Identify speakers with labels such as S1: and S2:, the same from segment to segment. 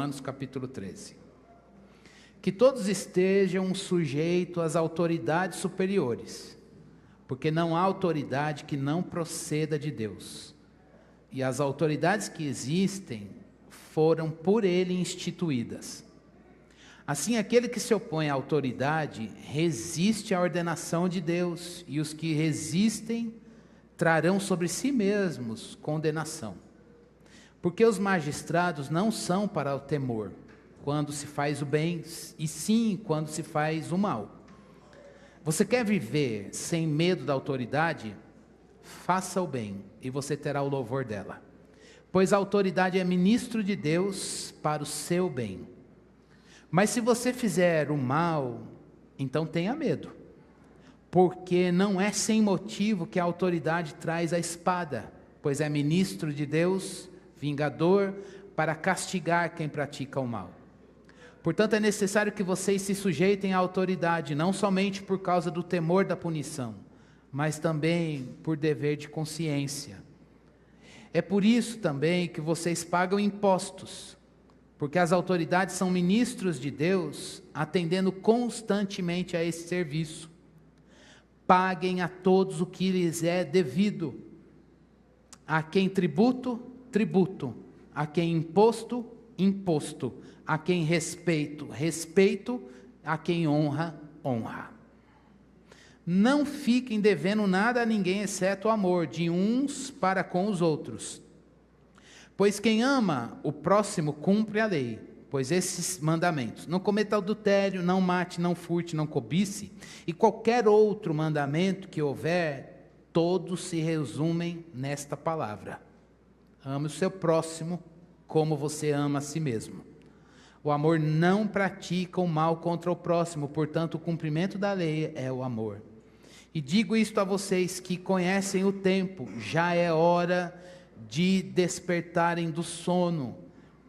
S1: Romanos capítulo 13. Que todos estejam sujeitos às autoridades superiores, porque não há autoridade que não proceda de Deus. E as autoridades que existem foram por Ele instituídas. Assim, aquele que se opõe à autoridade resiste à ordenação de Deus, e os que resistem trarão sobre si mesmos condenação. Porque os magistrados não são para o temor, quando se faz o bem, e sim quando se faz o mal. Você quer viver sem medo da autoridade? Faça o bem, e você terá o louvor dela. Pois a autoridade é ministro de Deus para o seu bem. Mas se você fizer o mal, então tenha medo. Porque não é sem motivo que a autoridade traz a espada, pois é ministro de Deus, vingador, para castigar quem pratica o mal. Portanto, é necessário que vocês se sujeitem à autoridade, não somente por causa do temor da punição, mas também por dever de consciência. É por isso também que vocês pagam impostos, porque as autoridades são ministros de Deus, atendendo constantemente a esse serviço. Paguem a todos o que lhes é devido. A quem tributo, tributo. A quem imposto, imposto. A quem respeito, respeito. A quem honra, honra. Não fiquem devendo nada a ninguém, exceto o amor de uns para com os outros. Pois quem ama o próximo cumpre a lei. Pois esses mandamentos: não cometa adultério, não mate, não furte, não cobice, e qualquer outro mandamento que houver, todos se resumem nesta palavra: ame o seu próximo como você ama a si mesmo. O amor não pratica o mal contra o próximo, portanto, o cumprimento da lei é o amor. E digo isto a vocês que conhecem o tempo: já é hora de despertarem do sono,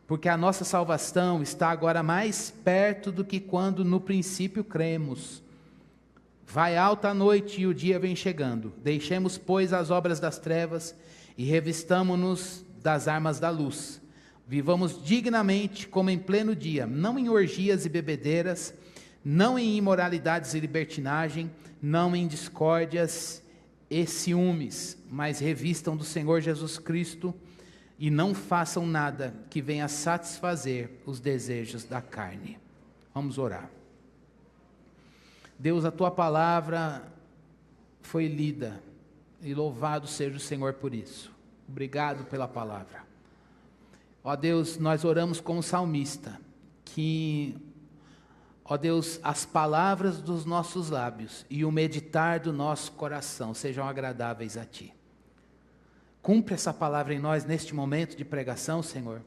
S1: porque a nossa salvação está agora mais perto do que quando no princípio cremos. Vai alta a noite e o dia vem chegando. Deixemos, pois, as obras das trevas e revistamo-nos das armas da luz. Vivamos dignamente como em pleno dia, não em orgias e bebedeiras, não em imoralidades e libertinagem, não em discórdias e ciúmes, mas revistam do Senhor Jesus Cristo e não façam nada que venha satisfazer os desejos da carne. Vamos orar. Deus, a Tua palavra foi lida e louvado seja o Senhor por isso. Obrigado pela palavra. Ó Deus, nós oramos como salmista, que, ó Deus, as palavras dos nossos lábios e o meditar do nosso coração sejam agradáveis a Ti. Cumpre essa palavra em nós neste momento de pregação, Senhor.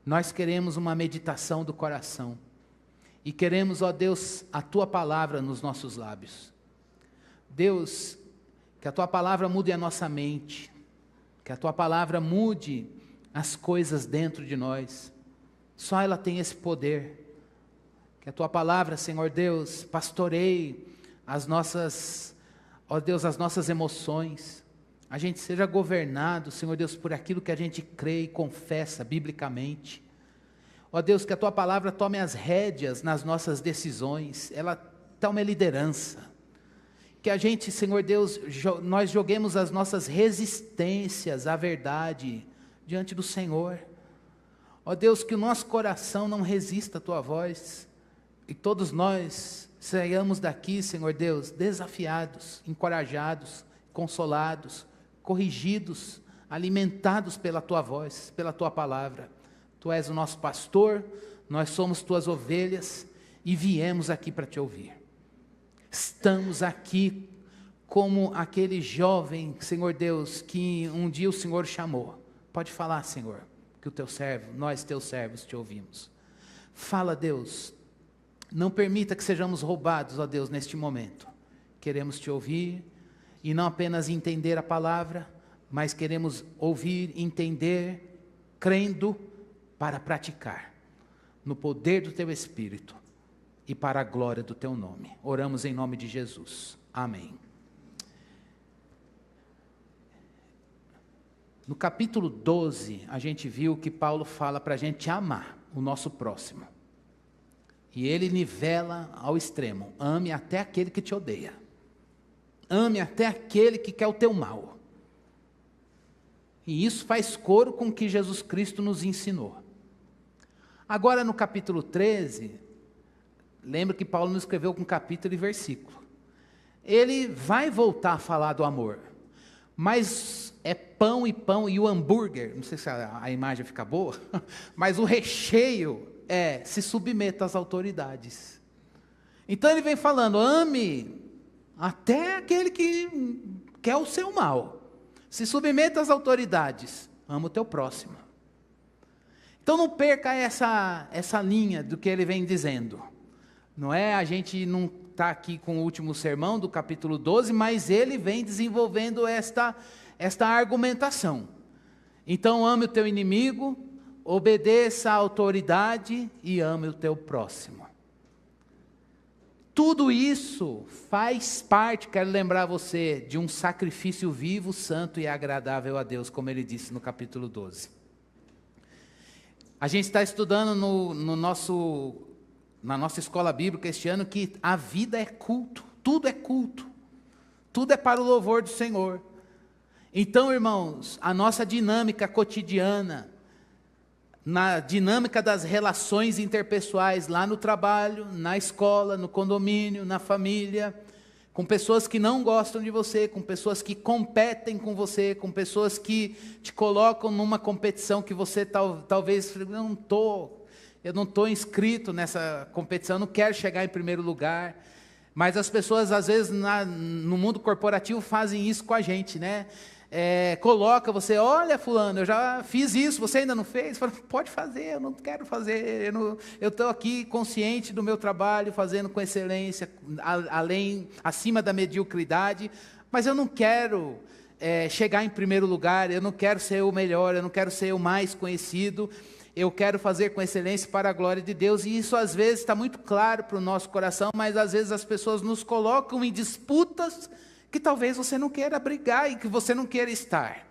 S1: Nós queremos uma meditação do coração. E queremos, ó Deus, a Tua palavra nos nossos lábios. Deus, que a Tua palavra mude a nossa mente. Que a Tua palavra mude as coisas dentro de nós. Só ela tem esse poder. Que a Tua palavra, Senhor Deus, pastoreie as nossas, ó Deus, as nossas emoções. A gente seja governado, Senhor Deus, por aquilo que a gente crê e confessa biblicamente. Ó Deus, que a Tua palavra tome as rédeas nas nossas decisões, ela tome a liderança. Que a gente, Senhor Deus, nós joguemos as nossas resistências à verdade diante do Senhor. Ó Deus, que o nosso coração não resista à Tua voz, e todos nós saiamos daqui, Senhor Deus, desafiados, encorajados, consolados, corrigidos, alimentados pela Tua voz, pela Tua palavra. Tu és o nosso pastor, nós somos Tuas ovelhas e viemos aqui para Te ouvir. Estamos aqui como aquele jovem, Senhor Deus, que um dia o Senhor chamou. Pode falar, Senhor, que o Teu servo, nós Teus servos Te ouvimos. Fala, Deus, não permita que sejamos roubados, ó Deus, neste momento. Queremos Te ouvir e não apenas entender a palavra, mas queremos ouvir, entender, crendo, para praticar, no poder do Teu Espírito e para a glória do Teu nome. Oramos em nome de Jesus. Amém. No capítulo 12, a gente viu que Paulo fala para a gente amar. o nosso próximo. E ele nivela ao extremo: ame até aquele que te odeia. Ame até aquele que quer o teu mal. E isso faz coro com o que Jesus Cristo nos ensinou. Agora no capítulo 13, lembra que Paulo nos escreveu com capítulo e versículo. Ele vai voltar a falar do amor, mas é pão e o hambúrguer, não sei se a imagem fica boa, mas o recheio é: se submeta às autoridades. Então ele vem falando: ame até aquele que quer o seu mal. Se submeta às autoridades, ama o teu próximo. Então não perca essa linha do que ele vem dizendo. Não é, a gente não está aqui com o último sermão do capítulo 12, mas ele vem desenvolvendo esta argumentação. Então ame o teu inimigo, obedeça à autoridade e ame o teu próximo. Tudo isso faz parte, quero lembrar você, de um sacrifício vivo, santo e agradável a Deus, como ele disse no capítulo 12. A gente está estudando na nossa escola bíblica este ano que a vida é culto, tudo é para o louvor do Senhor. Então, irmãos, a nossa dinâmica cotidiana, na dinâmica das relações interpessoais, lá no trabalho, na escola, no condomínio, na família, com pessoas que não gostam de você, com pessoas que competem com você, com pessoas que te colocam numa competição que você talvez, eu não estou inscrito nessa competição, eu não quero chegar em primeiro lugar. Mas as pessoas, às vezes, no mundo corporativo fazem isso com a gente, né? Coloca você: olha fulano, eu já fiz isso, você ainda não fez? Fala: pode fazer, eu não quero fazer, eu estou aqui consciente do meu trabalho, fazendo com excelência, acima da mediocridade, mas eu não quero chegar em primeiro lugar, eu não quero ser o melhor, eu não quero ser o mais conhecido, eu quero fazer com excelência para a glória de Deus. E isso às vezes está muito claro para o nosso coração, mas às vezes as pessoas nos colocam em disputas que talvez você não queira brigar e que você não queira estar.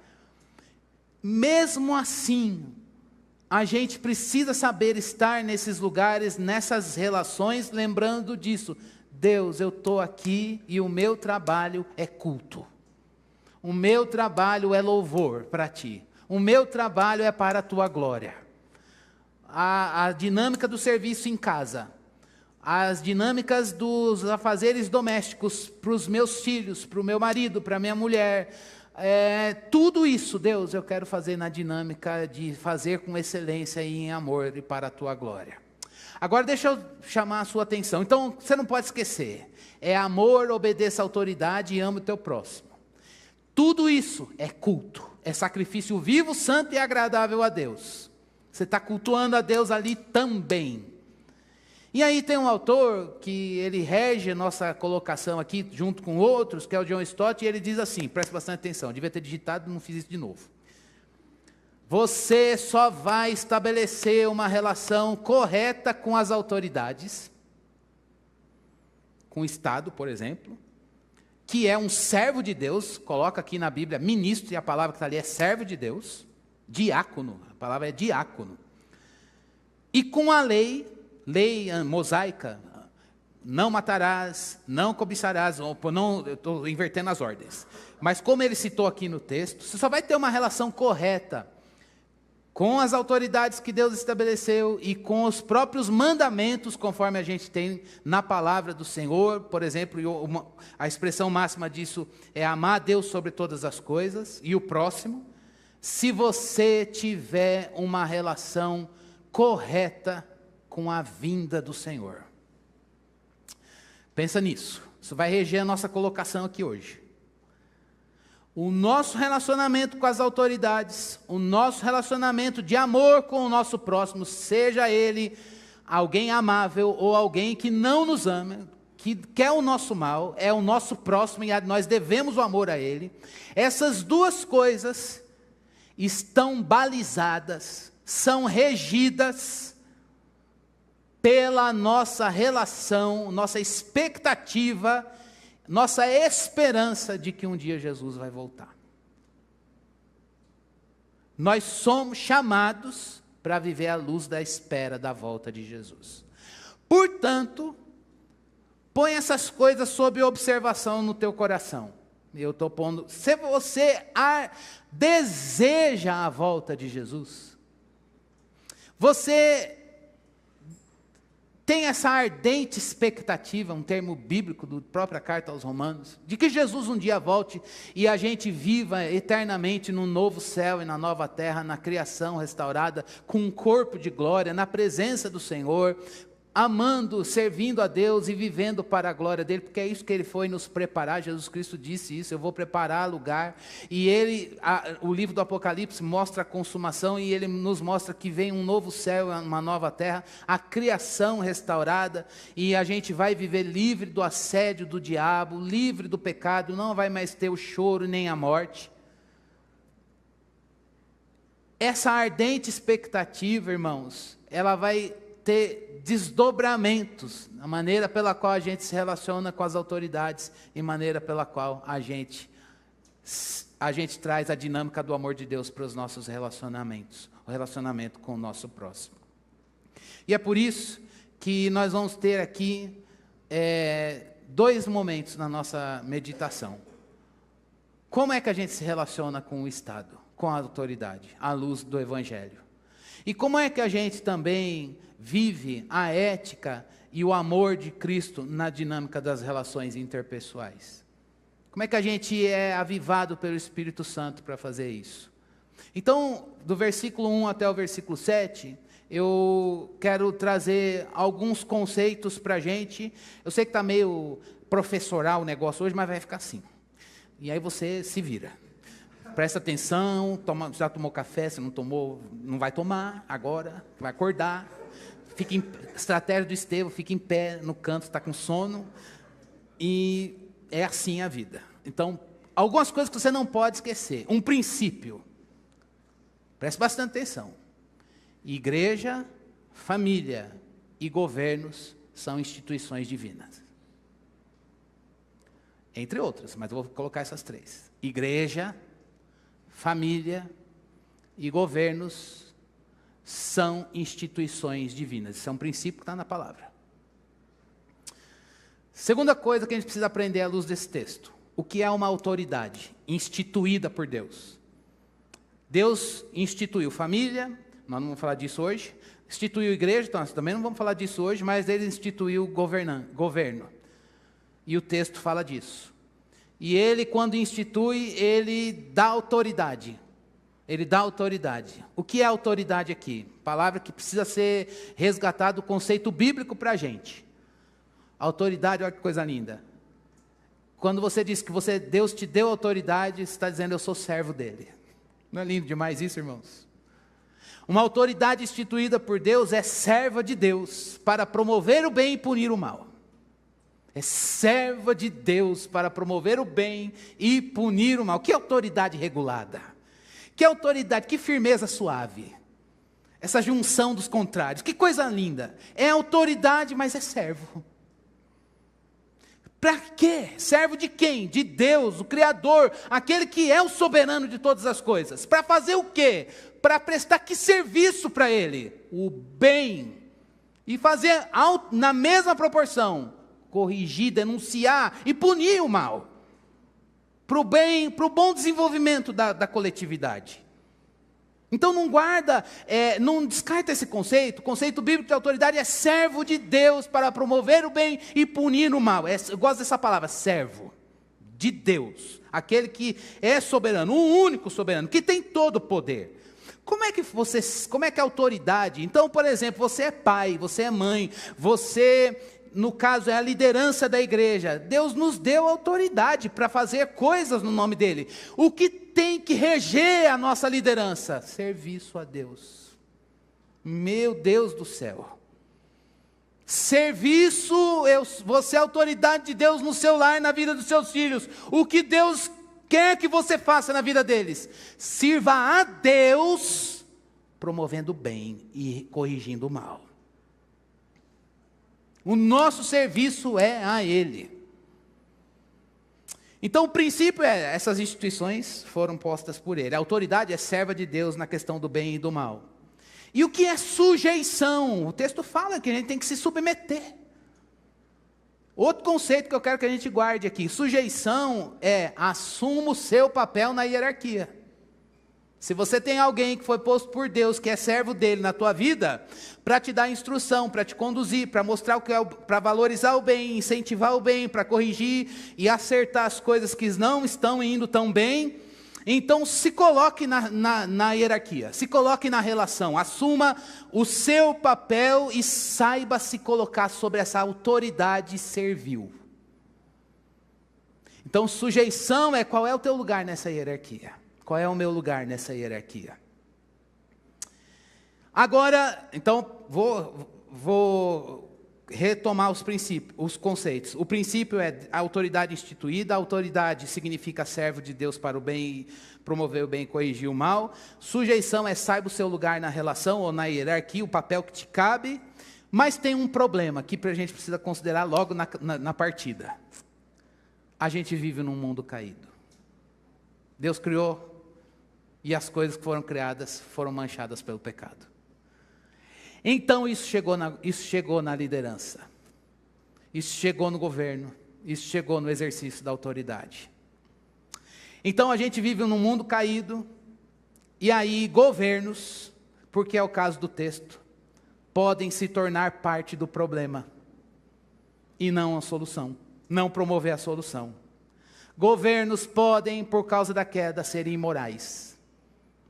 S1: Mesmo assim, a gente precisa saber estar nesses lugares, nessas relações, lembrando disso: Deus, eu estou aqui e o meu trabalho é culto. O meu trabalho é louvor para Ti. O meu trabalho é para a Tua glória. A dinâmica do serviço em casa, as dinâmicas dos afazeres domésticos para os meus filhos, para o meu marido, para a minha mulher, tudo isso, Deus, eu quero fazer na dinâmica de fazer com excelência e em amor e para a Tua glória. Agora deixa eu chamar a sua atenção. Então você não pode esquecer: é amor, obedeça à autoridade e ama o teu próximo. Tudo isso é culto, é sacrifício vivo, santo e agradável a Deus. Você está cultuando a Deus ali também. E aí tem um autor que ele rege a nossa colocação aqui, junto com outros, que é o John Stott, e ele diz assim, preste bastante atenção, devia ter digitado, não fiz isso de novo. Você só vai estabelecer uma relação correta com as autoridades, com o Estado, por exemplo, que é um servo de Deus, coloca aqui na Bíblia ministro, e a palavra que está ali é servo de Deus, diácono, a palavra é diácono, e com a lei mosaica: não matarás, não cobiçarás, eu estou invertendo as ordens, mas como ele citou aqui no texto, você só vai ter uma relação correta com as autoridades que Deus estabeleceu e com os próprios mandamentos, conforme a gente tem na palavra do Senhor. Por exemplo, a expressão máxima disso é amar a Deus sobre todas as coisas e o próximo, se você tiver uma relação correta com a vinda do Senhor. Pensa nisso, isso vai reger a nossa colocação aqui hoje. O nosso relacionamento com as autoridades, o nosso relacionamento de amor com o nosso próximo, seja ele alguém amável ou alguém que não nos ama, que quer o nosso mal, é o nosso próximo e nós devemos o amor a ele. Essas duas coisas estão balizadas, são regidas pela nossa relação, nossa expectativa, nossa esperança de que um dia Jesus vai voltar. Nós somos chamados para viver à luz da espera da volta de Jesus. Portanto, põe essas coisas sob observação no teu coração. Eu estou pondo, se você deseja a volta de Jesus, você tem essa ardente expectativa, um termo bíblico da própria carta aos Romanos, de que Jesus um dia volte e a gente viva eternamente no novo céu e na nova terra, na criação restaurada, com um corpo de glória, na presença do Senhor, amando, servindo a Deus e vivendo para a glória dele, porque é isso que ele foi nos preparar. Jesus Cristo disse isso: eu vou preparar lugar, e o livro do Apocalipse mostra a consumação, e ele nos mostra que vem um novo céu, uma nova terra, a criação restaurada, e a gente vai viver livre do assédio do diabo, livre do pecado, não vai mais ter o choro nem a morte. Essa ardente expectativa, irmãos, ela vai ter desdobramentos na maneira pela qual a gente se relaciona com as autoridades e maneira pela qual a gente traz a dinâmica do amor de Deus para os nossos relacionamentos, o relacionamento com o nosso próximo. E é por isso que nós vamos ter aqui dois momentos na nossa meditação. Como é que a gente se relaciona com o Estado, com a autoridade, à luz do Evangelho? E como é que a gente também vive a ética e o amor de Cristo na dinâmica das relações interpessoais? Como é que a gente é avivado pelo Espírito Santo para fazer isso? Então, do versículo 1 até o versículo 7, eu quero trazer alguns conceitos para a gente. Eu sei que está meio professoral o negócio hoje, mas vai ficar assim. E aí você se vira. Presta atenção, já tomou café, se não tomou, não vai tomar agora, vai acordar. Estratégia do Estevão, fica em pé no canto, está com sono, e é assim a vida. Então, algumas coisas que você não pode esquecer. Um princípio, preste bastante atenção: igreja, família e governos são instituições divinas. Entre outras, mas eu vou colocar essas três: igreja, família e governos são instituições divinas. Isso é um princípio que está na palavra. Segunda coisa que a gente precisa aprender à luz desse texto: o que é uma autoridade instituída por Deus? Deus instituiu família, nós não vamos falar disso hoje. Instituiu igreja, então nós também não vamos falar disso hoje, mas ele instituiu governo. E o texto fala disso. E ele, quando institui, ele dá autoridade. Ele dá autoridade. O que é autoridade aqui? Palavra que precisa ser resgatado, o conceito bíblico para a gente. Autoridade, olha que coisa linda. Quando você diz que Deus te deu autoridade, você está dizendo: eu sou servo dele. Não é lindo demais isso, irmãos? Uma autoridade instituída por Deus é serva de Deus para promover o bem e punir o mal. É serva de Deus para promover o bem e punir o mal. Que autoridade regulada. Que autoridade, que firmeza suave. Essa junção dos contrários, que coisa linda. É autoridade, mas é servo. Para quê? Servo de quem? De Deus, o Criador, aquele que é o soberano de todas as coisas. Para fazer o quê? Para prestar que serviço para Ele? O bem. E fazer na mesma proporção, corrigir, denunciar e punir o mal. Para o bem, para o bom desenvolvimento da coletividade. Então não descarta esse conceito. O conceito bíblico de autoridade é servo de Deus para promover o bem e punir o mal. Eu gosto dessa palavra, servo de Deus. Aquele que é soberano, o único soberano, que tem todo o poder. Como é que é a autoridade? Então, por exemplo, você é pai, você é mãe, você, no caso, é a liderança da igreja. Deus nos deu autoridade para fazer coisas no nome dele. O que tem que reger a nossa liderança? Serviço a Deus. Meu Deus do céu. Serviço, você é a autoridade de Deus no seu lar, na vida dos seus filhos. O que Deus quer que você faça na vida deles? Sirva a Deus, promovendo o bem e corrigindo o mal. O nosso serviço é a Ele. Então o princípio é, essas instituições foram postas por Ele. A autoridade é serva de Deus na questão do bem e do mal. E o que é sujeição? O texto fala que a gente tem que se submeter. Outro conceito que eu quero que a gente guarde aqui: sujeição é assuma o seu papel na hierarquia. Se você tem alguém que foi posto por Deus, que é servo dele na tua vida, para te dar instrução, para te conduzir, para mostrar o que é, para valorizar o bem, incentivar o bem, para corrigir e acertar as coisas que não estão indo tão bem, então se coloque na hierarquia, se coloque na relação, assuma o seu papel e saiba se colocar sobre essa autoridade servil. Então sujeição é qual é o teu lugar nessa hierarquia. Qual é o meu lugar nessa hierarquia? Agora, então, vou retomar os princípios, os conceitos. O princípio é a autoridade instituída. A autoridade significa servo de Deus para o bem, promover o bem e corrigir o mal. Sujeição é saiba o seu lugar na relação ou na hierarquia, o papel que te cabe. Mas tem um problema que a gente precisa considerar logo na partida. A gente vive num mundo caído. Deus criou, e as coisas que foram criadas foram manchadas pelo pecado. Então isso chegou na liderança. Isso chegou no governo. Isso chegou no exercício da autoridade. Então a gente vive num mundo caído. E aí governos, porque é o caso do texto, podem se tornar parte do problema. E não a solução. Não promover a solução. Governos podem, por causa da queda, serem imorais.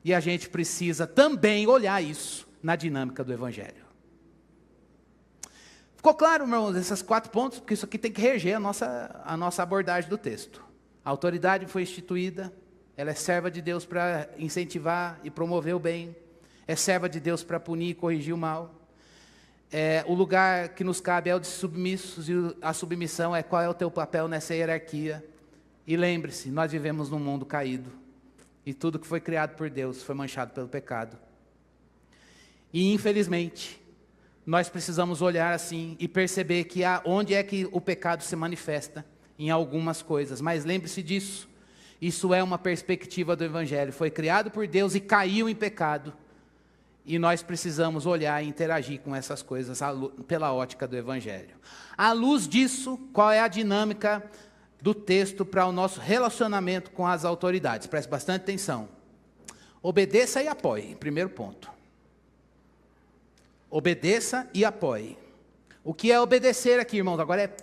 S1: E a gente precisa também olhar isso na dinâmica do Evangelho. Ficou claro, irmãos, esses 4 pontos? Porque isso aqui tem que reger a nossa abordagem do texto. A autoridade foi instituída, ela é serva de Deus para incentivar e promover o bem, é serva de Deus para punir e corrigir o mal. O lugar que nos cabe é o de submissos, e a submissão é qual é o teu papel nessa hierarquia. E lembre-se, nós vivemos num mundo caído. E tudo que foi criado por Deus foi manchado pelo pecado. E infelizmente, nós precisamos olhar assim e perceber que onde é que o pecado se manifesta em algumas coisas. Mas lembre-se disso, isso é uma perspectiva do Evangelho. Foi criado por Deus e caiu em pecado. E nós precisamos olhar e interagir com essas coisas pela ótica do Evangelho. À luz disso, qual é a dinâmica do texto para o nosso relacionamento com as autoridades? Preste bastante atenção. Obedeça e apoie, primeiro ponto. Obedeça e apoie. O que é obedecer aqui, irmãos? Agora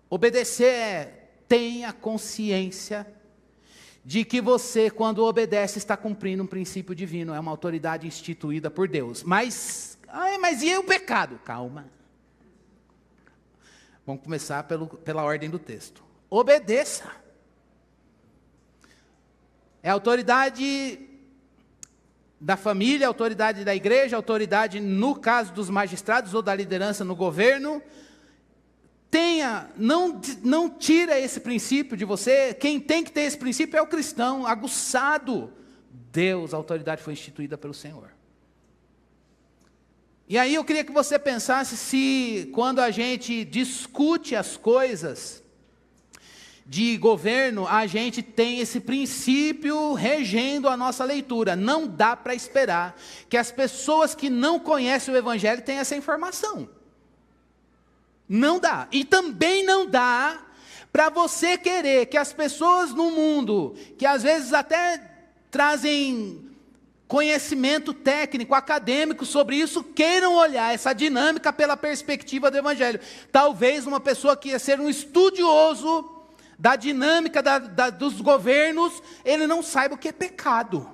S1: obedecer é tenha consciência de que você, quando obedece, está cumprindo um princípio divino, é uma autoridade instituída por Deus. Mas e o pecado? Calma. Vamos começar pela ordem do texto. Obedeça. É a autoridade da família, a autoridade da igreja, a autoridade no caso dos magistrados ou da liderança no governo. Não tira esse princípio de você. Quem tem que ter esse princípio é o cristão, aguçado. Deus, a autoridade foi instituída pelo Senhor. E aí eu queria que você pensasse se, quando a gente discute as coisas de governo, a gente tem esse princípio regendo a nossa leitura. Não dá para esperar que as pessoas que não conhecem o Evangelho tenham essa informação. Não dá. E também não dá para você querer que as pessoas no mundo, que às vezes até trazem conhecimento técnico, acadêmico sobre isso, queiram olhar essa dinâmica pela perspectiva do Evangelho. Talvez uma pessoa que ia ser um estudioso da dinâmica dos governos, ele não saiba o que é pecado.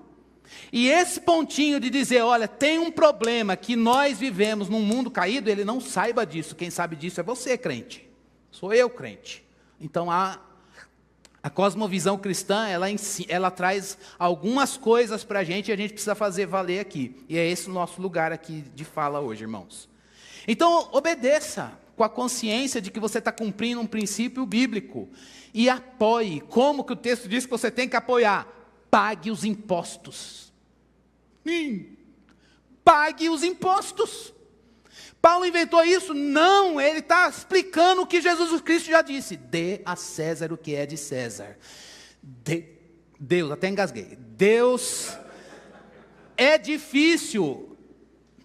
S1: E esse pontinho de dizer, olha, tem um problema que nós vivemos num mundo caído, ele não saiba disso. Quem sabe disso é você, crente. Sou eu, crente. Então a cosmovisão cristã, ela traz algumas coisas para a gente precisa fazer valer aqui. E é esse o nosso lugar aqui de fala hoje, irmãos. Então, obedeça com a consciência de que você está cumprindo um princípio bíblico. E apoie. Como que o texto diz que você tem que apoiar? Pague os impostos. Pague os impostos. Paulo inventou isso? Não, ele está explicando o que Jesus Cristo já disse. Dê a César o que é de César. Deus, até engasguei. Deus é difícil,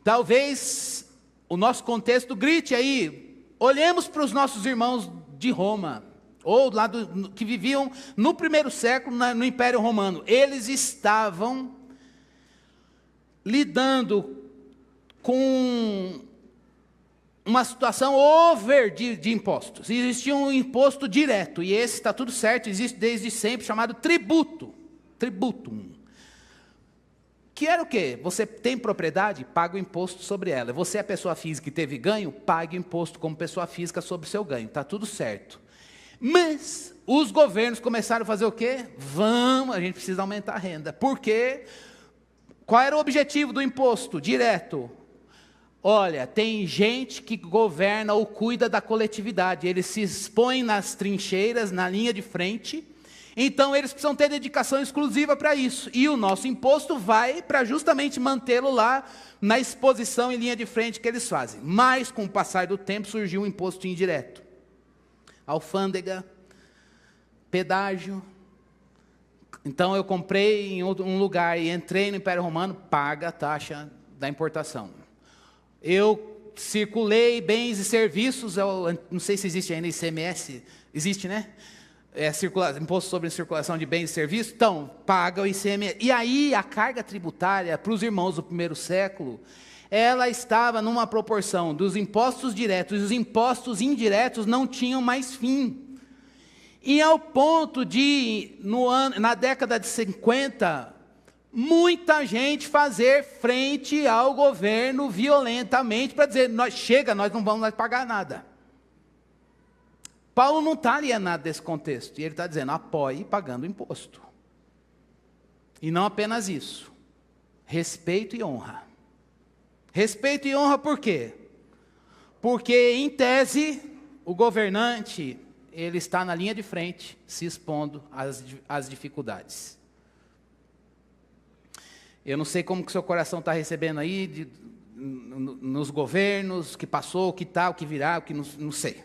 S1: talvez o nosso contexto grite aí, olhemos para os nossos irmãos de Roma, ou lá que viviam no primeiro século no Império Romano. Eles estavam lidando com uma situação over de impostos. Existia um imposto direto, e esse está tudo certo, existe desde sempre, chamado tributo. Tributum. Que era o quê? Você tem propriedade, paga o imposto sobre ela. Você é pessoa física e teve ganho, pague o imposto como pessoa física sobre o seu ganho. Está tudo certo. Mas os governos começaram a fazer o quê? A gente precisa aumentar a renda. Por quê? Qual era o objetivo do imposto direto? Olha, tem gente que governa ou cuida da coletividade. Eles se expõem nas trincheiras, na linha de frente. Então, eles precisam ter dedicação exclusiva para isso. E o nosso imposto vai para justamente mantê-lo lá na exposição em linha de frente que eles fazem. Mas, com o passar do tempo, surgiu um imposto indireto. Alfândega, pedágio. Então, eu comprei em um lugar e entrei no Império Romano, paga a taxa da importação. Eu circulei bens e serviços, não sei se existe ainda ICMS, existe, né? Imposto sobre circulação de bens e serviços, então, paga o ICMS. E aí, a carga tributária, para os irmãos do primeiro século, ela estava numa proporção dos impostos diretos e os impostos indiretos não tinham mais fim. E ao ponto de, na década de 50, muita gente fazer frente ao governo violentamente para dizer, nós não vamos mais pagar nada. Paulo não está alienado desse contexto, e ele está dizendo, apoie pagando imposto. E não apenas isso, respeito e honra. Respeito e honra por quê? Porque, em tese, o governante, ele está na linha de frente, se expondo às dificuldades. Eu não sei como que o seu coração está recebendo aí, nos governos, o que passou, o que está, o que virá, o que não sei.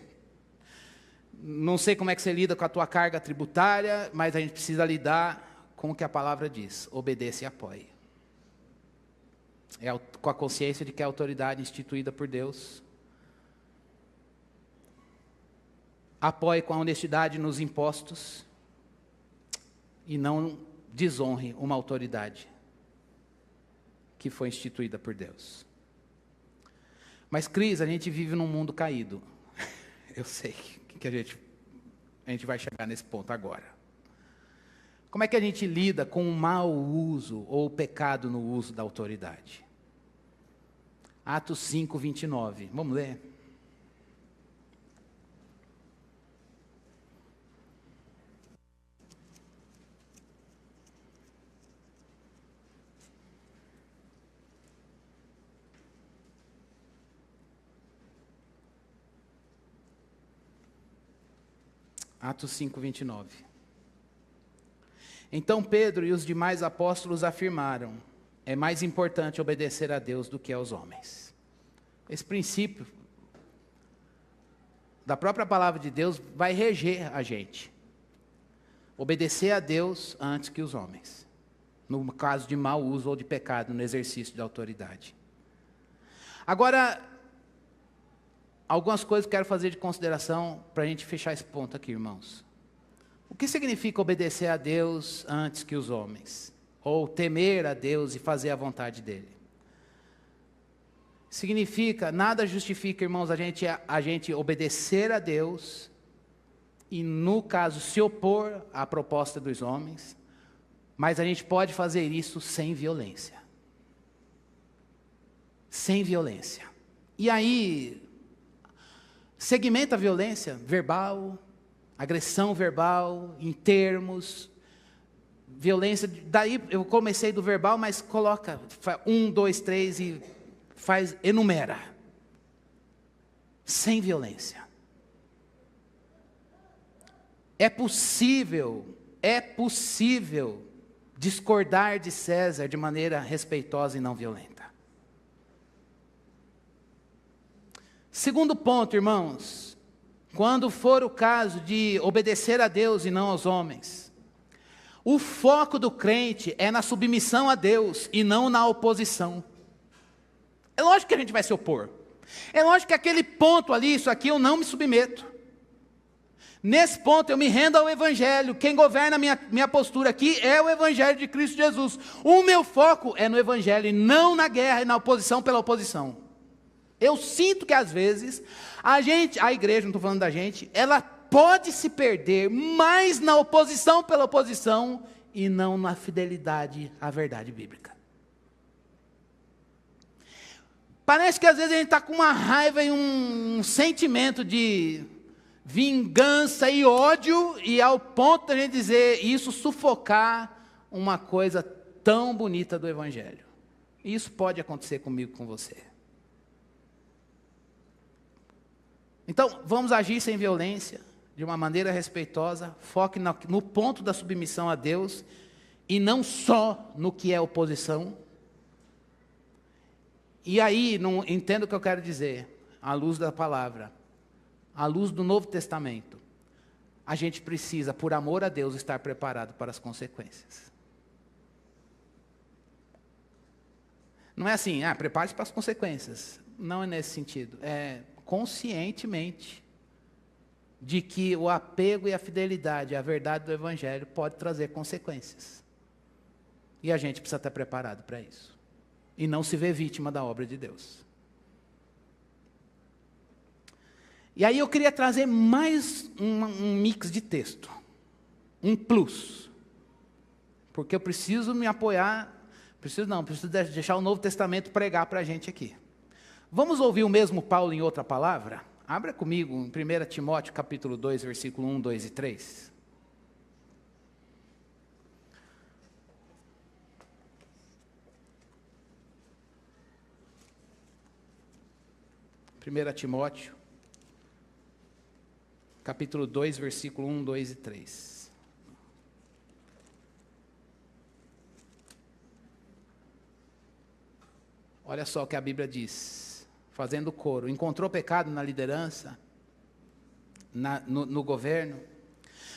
S1: Não sei como é que você lida com a tua carga tributária, mas a gente precisa lidar com o que a palavra diz. Obedeça e apoie. Com a consciência de que é a autoridade instituída por Deus. Apoie com a honestidade nos impostos. E não desonre uma autoridade que foi instituída por Deus. Mas, Cris, a gente vive num mundo caído. Eu sei que a gente vai chegar nesse ponto agora. Como é que a gente lida com o mau uso ou o pecado no uso da autoridade? Atos 5, 29. Vamos ler? Atos 5, 29. Então Pedro e os demais apóstolos afirmaram, é mais importante obedecer a Deus do que aos homens. Esse princípio da própria palavra de Deus vai reger a gente. Obedecer a Deus antes que os homens. No caso de mau uso ou de pecado no exercício da autoridade. Agora, algumas coisas que quero fazer de consideração para a gente fechar esse ponto aqui, irmãos. O que significa obedecer a Deus antes que os homens? Ou temer a Deus e fazer a vontade dEle? Significa, nada justifica, irmãos, a gente obedecer a Deus e, no caso, se opor à proposta dos homens, mas a gente pode fazer isso sem violência. Sem violência. E aí, segmenta a violência verbal, agressão verbal, em termos, violência, daí eu comecei do verbal, mas coloca 1, 2, 3 e enumera. Sem violência. É possível discordar de César de maneira respeitosa e não violenta. Segundo ponto, irmãos, quando for o caso de obedecer a Deus e não aos homens, O foco do crente é na submissão a Deus e não na oposição. É lógico que a gente vai se opor. É lógico que aquele ponto ali, isso aqui eu não me submeto. Nesse ponto eu me rendo ao Evangelho. Quem governa a minha postura aqui é o Evangelho de Cristo Jesus. O meu foco é no Evangelho e não na guerra e na oposição pela oposição. Eu sinto que às vezes a igreja, não estou falando da gente, ela pode se perder mais na oposição pela oposição e não na fidelidade à verdade bíblica. Parece que às vezes a gente está com uma raiva e um sentimento de vingança e ódio, e ao ponto de a gente dizer isso sufocar uma coisa tão bonita do Evangelho. E isso pode acontecer comigo, com você. Então, vamos agir sem violência, de uma maneira respeitosa, foque no ponto da submissão a Deus, e não só no que é oposição. E aí, não entendo o que eu quero dizer, à luz da palavra, à luz do Novo Testamento, a gente precisa, por amor a Deus, estar preparado para as consequências. Não é assim, prepare-se para as consequências. Não é nesse sentido. É conscientemente de que o apego e a fidelidade à verdade do Evangelho pode trazer consequências. E a gente precisa estar preparado para isso. E não se ver vítima da obra de Deus. E aí eu queria trazer mais um mix de texto. Um plus. Porque eu preciso me apoiar, preciso deixar o Novo Testamento pregar para a gente aqui. Vamos ouvir o mesmo Paulo em outra palavra? Abra comigo em 1 Timóteo capítulo 2, versículo 1, 2 e 3. Primeira Timóteo, capítulo 2, versículo 1, 2 e 3. Olha só o que a Bíblia diz, fazendo coro. Encontrou pecado na liderança, no governo?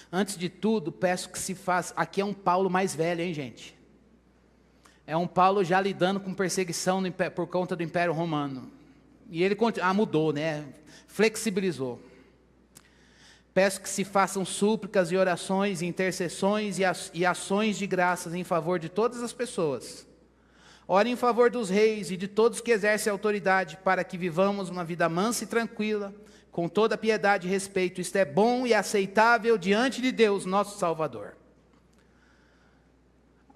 S1: Antes de tudo, peço que se faça... Aqui é um Paulo mais velho, hein, gente? É um Paulo já lidando com perseguição por conta do Império Romano. E ele mudou, né? Flexibilizou. Peço que se façam súplicas e orações, intercessões e ações de graças em favor de todas as pessoas. Ore em favor dos reis e de todos que exercem autoridade, para que vivamos uma vida mansa e tranquila, com toda piedade e respeito. Isto é bom e aceitável diante de Deus, nosso Salvador.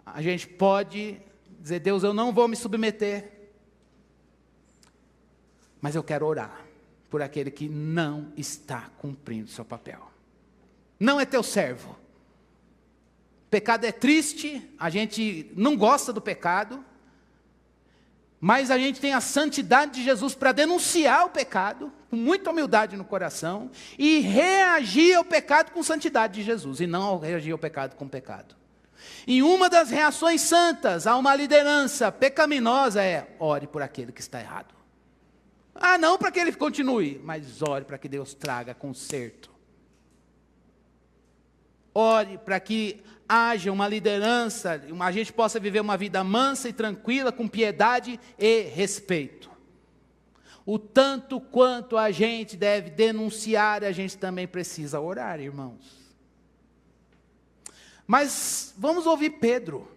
S1: A gente pode dizer, Deus, eu não vou me submeter, mas eu quero orar por aquele que não está cumprindo seu papel. Não é teu servo. Pecado é triste, a gente não gosta do pecado, mas a gente tem a santidade de Jesus para denunciar o pecado, com muita humildade no coração, e reagir ao pecado com santidade de Jesus, e não reagir ao pecado com pecado. E uma das reações santas a uma liderança pecaminosa é, ore por aquele que está errado. Não para que ele continue, mas ore para que Deus traga conserto. Ore para que haja uma liderança, a gente possa viver uma vida mansa e tranquila, com piedade e respeito. O tanto quanto a gente deve denunciar, a gente também precisa orar, irmãos. Mas vamos ouvir Pedro,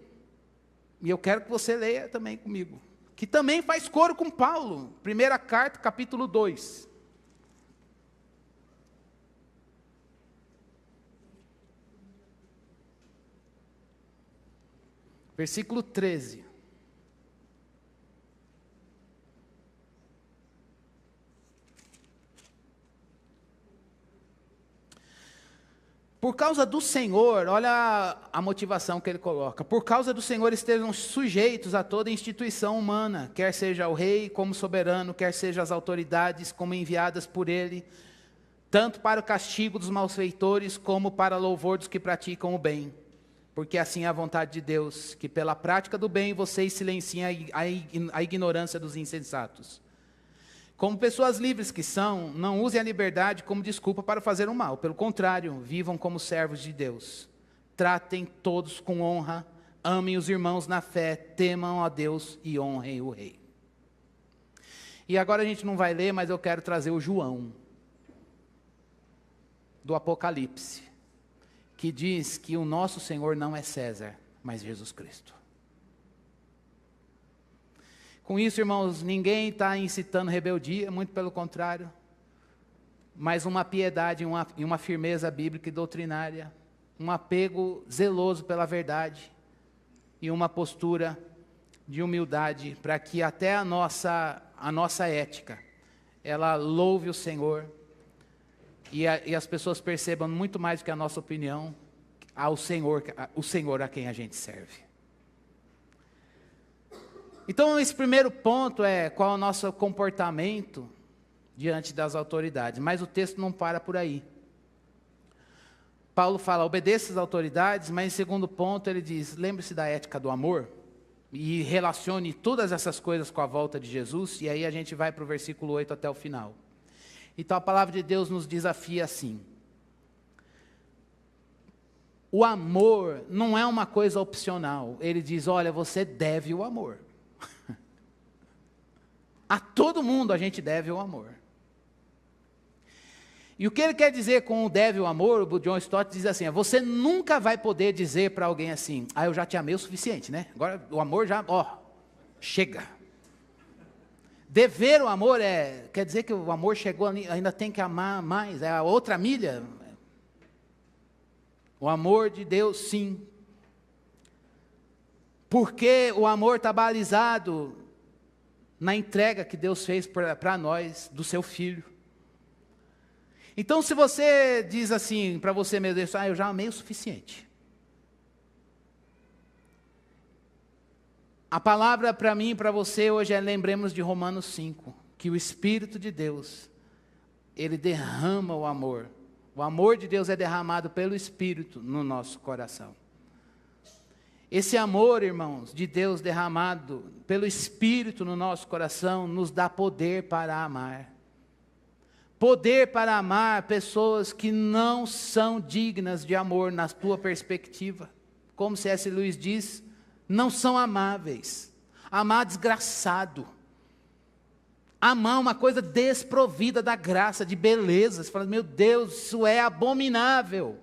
S1: e eu quero que você leia também comigo, que também faz coro com Paulo, primeira carta, capítulo 2. Versículo 13. Por causa do Senhor, olha a motivação que ele coloca. Por causa do Senhor estejam sujeitos a toda instituição humana, quer seja o rei como soberano, quer seja as autoridades como enviadas por ele, tanto para o castigo dos malfeitores, como para louvor dos que praticam o bem. Porque assim é a vontade de Deus, que pela prática do bem vocês silenciem a ignorância dos insensatos. Como pessoas livres que são, não usem a liberdade como desculpa para fazer o mal. Pelo contrário, vivam como servos de Deus. tratem todos com honra, amem os irmãos na fé, temam a Deus e honrem o rei. E agora a gente não vai ler, mas eu quero trazer o João, do Apocalipse, que diz que o nosso Senhor não é César, mas Jesus Cristo. Com isso, irmãos, ninguém está incitando rebeldia, muito pelo contrário, mas uma piedade e uma firmeza bíblica e doutrinária, um apego zeloso pela verdade e uma postura de humildade para que até a nossa ética, ela louve o Senhor e as pessoas percebam muito mais do que a nossa opinião, o Senhor a quem a gente serve. Então, esse primeiro ponto é qual é o nosso comportamento diante das autoridades, mas o texto não para por aí. Paulo fala, obedeça às autoridades, mas em segundo ponto ele diz, lembre-se da ética do amor, e relacione todas essas coisas com a volta de Jesus, e aí a gente vai para o versículo 8 até o final. Então a palavra de Deus nos desafia assim, o amor não é uma coisa opcional, ele diz, olha, você deve o amor. A todo mundo a gente deve o amor. E o que ele quer dizer com o deve o amor, o John Stott diz assim, você nunca vai poder dizer para alguém assim, eu já te amei o suficiente, né? Agora o amor já, chega. Dever o amor quer dizer que o amor chegou ali, ainda tem que amar mais, é a outra milha. O amor de Deus, sim. Porque o amor está balizado na entrega que Deus fez para nós, do seu Filho. Então, se você diz assim, para você mesmo, eu já amei o suficiente. A palavra para mim e para você hoje lembremos de Romanos 5, que o Espírito de Deus, ele derrama o amor. O amor de Deus é derramado pelo Espírito no nosso coração. Esse amor, irmãos, de Deus derramado pelo Espírito no nosso coração, nos dá poder para amar. Poder para amar pessoas que não são dignas de amor na tua perspectiva. Como C.S. Lewis diz, não são amáveis. Amar desgraçado. Amar uma coisa desprovida da graça, de beleza. Você fala, meu Deus, isso é abominável.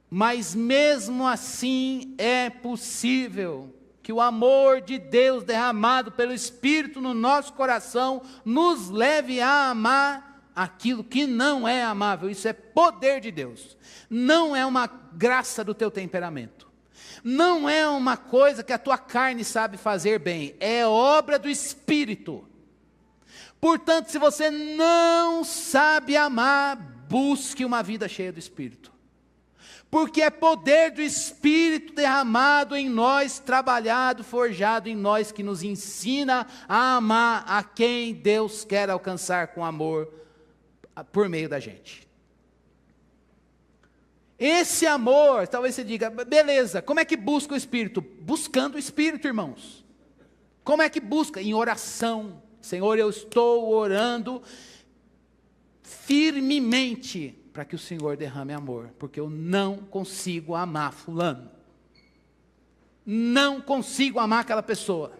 S1: Mas mesmo assim é possível que o amor de Deus derramado pelo Espírito no nosso coração nos leve a amar aquilo que não é amável. Isso é poder de Deus. Não é uma graça do teu temperamento. Não é uma coisa que a tua carne sabe fazer bem. É obra do Espírito. Portanto, se você não sabe amar, busque uma vida cheia do Espírito. Porque é poder do Espírito derramado em nós, trabalhado, forjado em nós, que nos ensina a amar a quem Deus quer alcançar com amor por meio da gente. Esse amor, talvez você diga, beleza, como é que busca o Espírito? Buscando o Espírito, irmãos. Como é que busca? Em oração. Senhor, eu estou orando firmemente para que o Senhor derrame amor, porque eu não consigo amar fulano. Não consigo amar aquela pessoa.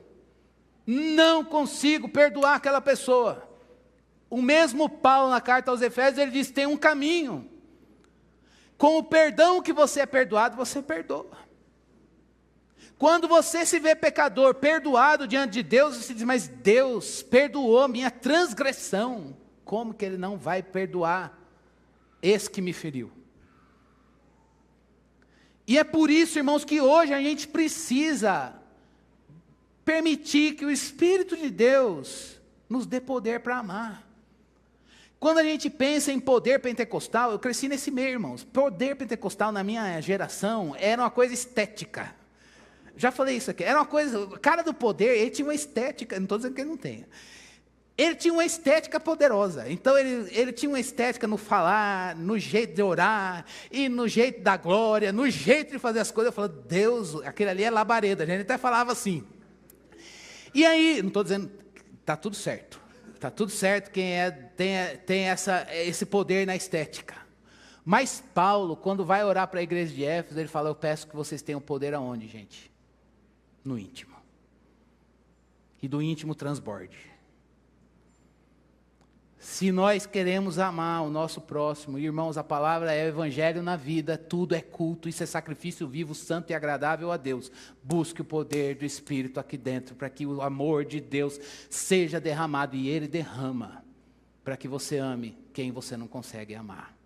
S1: Não consigo perdoar aquela pessoa. O mesmo Paulo na carta aos Efésios, ele diz, tem um caminho. Com o perdão que você é perdoado, você perdoa. Quando você se vê pecador, perdoado diante de Deus, você diz, mas Deus perdoou minha transgressão. Como que Ele não vai perdoar esse que me feriu? E é por isso, irmãos, que hoje a gente precisa permitir que o Espírito de Deus nos dê poder para amar. Quando a gente pensa em poder pentecostal, eu cresci nesse meio, irmãos. Poder pentecostal na minha geração era uma coisa estética. Já falei isso aqui. Era uma coisa, o cara do poder, ele tinha uma estética, não estou dizendo que ele não tenha. Ele tinha uma estética poderosa. Então ele tinha uma estética no falar, no jeito de orar, e no jeito da glória, no jeito de fazer as coisas. Eu falava, Deus, aquele ali é labareda. A gente até falava assim. E aí, não estou dizendo, está tudo certo. Está tudo certo quem tem esse poder na estética. Mas Paulo, quando vai orar para a igreja de Éfeso, ele fala: eu peço que vocês tenham poder aonde, gente? No íntimo. E do íntimo transborde. Se nós queremos amar o nosso próximo, irmãos, a palavra é evangelho na vida, tudo é culto, isso é sacrifício vivo, santo e agradável a Deus. Busque o poder do Espírito aqui dentro, para que o amor de Deus seja derramado, e Ele derrama, para que você ame quem você não consegue amar.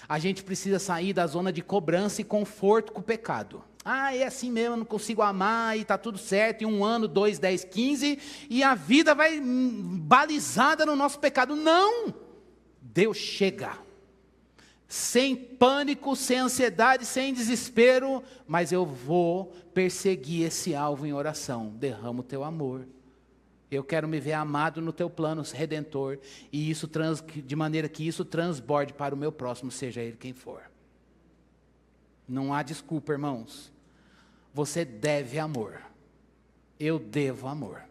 S1: A gente precisa sair da zona de cobrança e conforto com o pecado. É assim mesmo, eu não consigo amar, e está tudo certo, e 1 ano, 2, 10, 15, e a vida vai balizada no nosso pecado. Não! Deus chega, sem pânico, sem ansiedade, sem desespero, mas eu vou perseguir esse alvo em oração. Derrama o teu amor. Eu quero me ver amado no teu plano redentor, e isso de maneira que isso transborde para o meu próximo, seja ele quem for. Não há desculpa, irmãos. Você deve amor. Eu devo amor.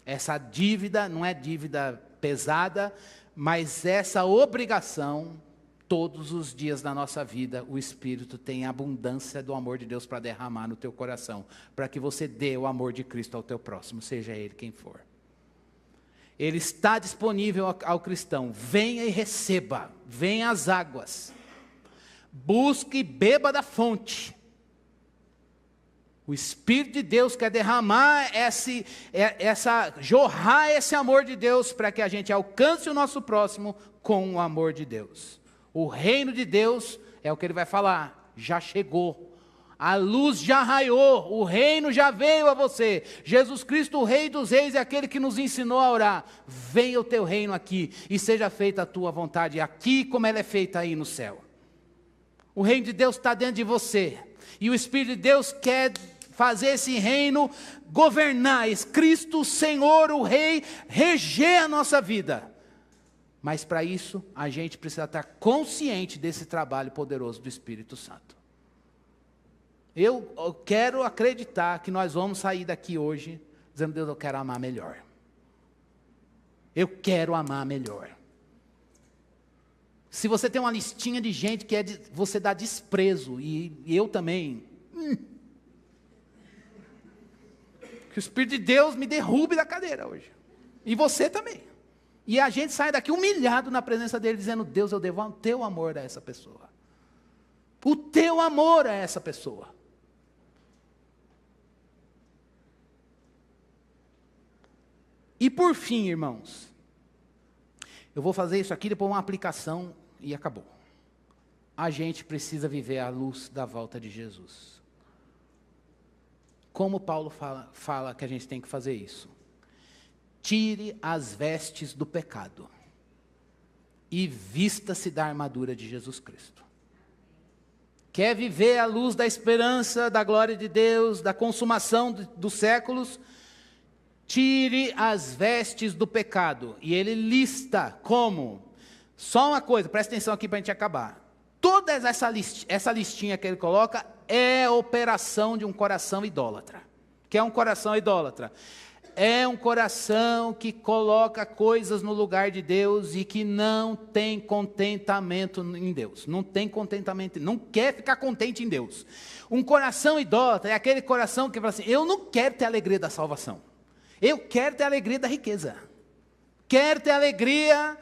S1: Essa dívida não é dívida pesada, mas essa obrigação, todos os dias da nossa vida, o Espírito tem abundância do amor de Deus para derramar no teu coração, para que você dê o amor de Cristo ao teu próximo, seja ele quem for. Ele está disponível ao cristão. Venha e receba, venha às águas. Busque e beba da fonte. O Espírito de Deus quer derramar jorrar esse amor de Deus, para que a gente alcance o nosso próximo com o amor de Deus. O reino de Deus, é o que ele vai falar, já chegou. A luz já raiou, o reino já veio a você. Jesus Cristo, o Rei dos Reis, é aquele que nos ensinou a orar. Venha o teu reino aqui, e seja feita a tua vontade aqui, como ela é feita aí no céu. O reino de Deus está dentro de você, e o Espírito de Deus quer fazer esse reino governar, Cristo, o Senhor, o Rei, reger a nossa vida. Mas para isso, a gente precisa estar consciente desse trabalho poderoso do Espírito Santo. Eu quero acreditar que nós vamos sair daqui hoje, dizendo: Deus, eu quero amar melhor. Eu quero amar melhor. Se você tem uma listinha de gente que você dá desprezo, e eu também, que o Espírito de Deus me derrube da cadeira hoje, e você também, e a gente sai daqui humilhado na presença dele, dizendo: Deus, eu devo o teu amor a essa pessoa, o teu amor a essa pessoa. E por fim, irmãos, eu vou fazer isso aqui, depois uma aplicação e acabou. A gente precisa viver à luz da volta de Jesus. Como Paulo fala que a gente tem que fazer isso? Tire as vestes do pecado e vista-se da armadura de Jesus Cristo. Quer viver à luz da esperança, da glória de Deus, da consumação dos séculos? Tire as vestes do pecado. E ele lista como? Só uma coisa, presta atenção aqui para a gente acabar. Toda essa listinha que ele coloca é operação de um coração idólatra. Que é um coração idólatra? É um coração que coloca coisas no lugar de Deus e que não tem contentamento em Deus. Não tem contentamento, não quer ficar contente em Deus. Um coração idólatra é aquele coração que fala assim: eu não quero ter a alegria da salvação. Eu quero ter a alegria da riqueza. Quero ter a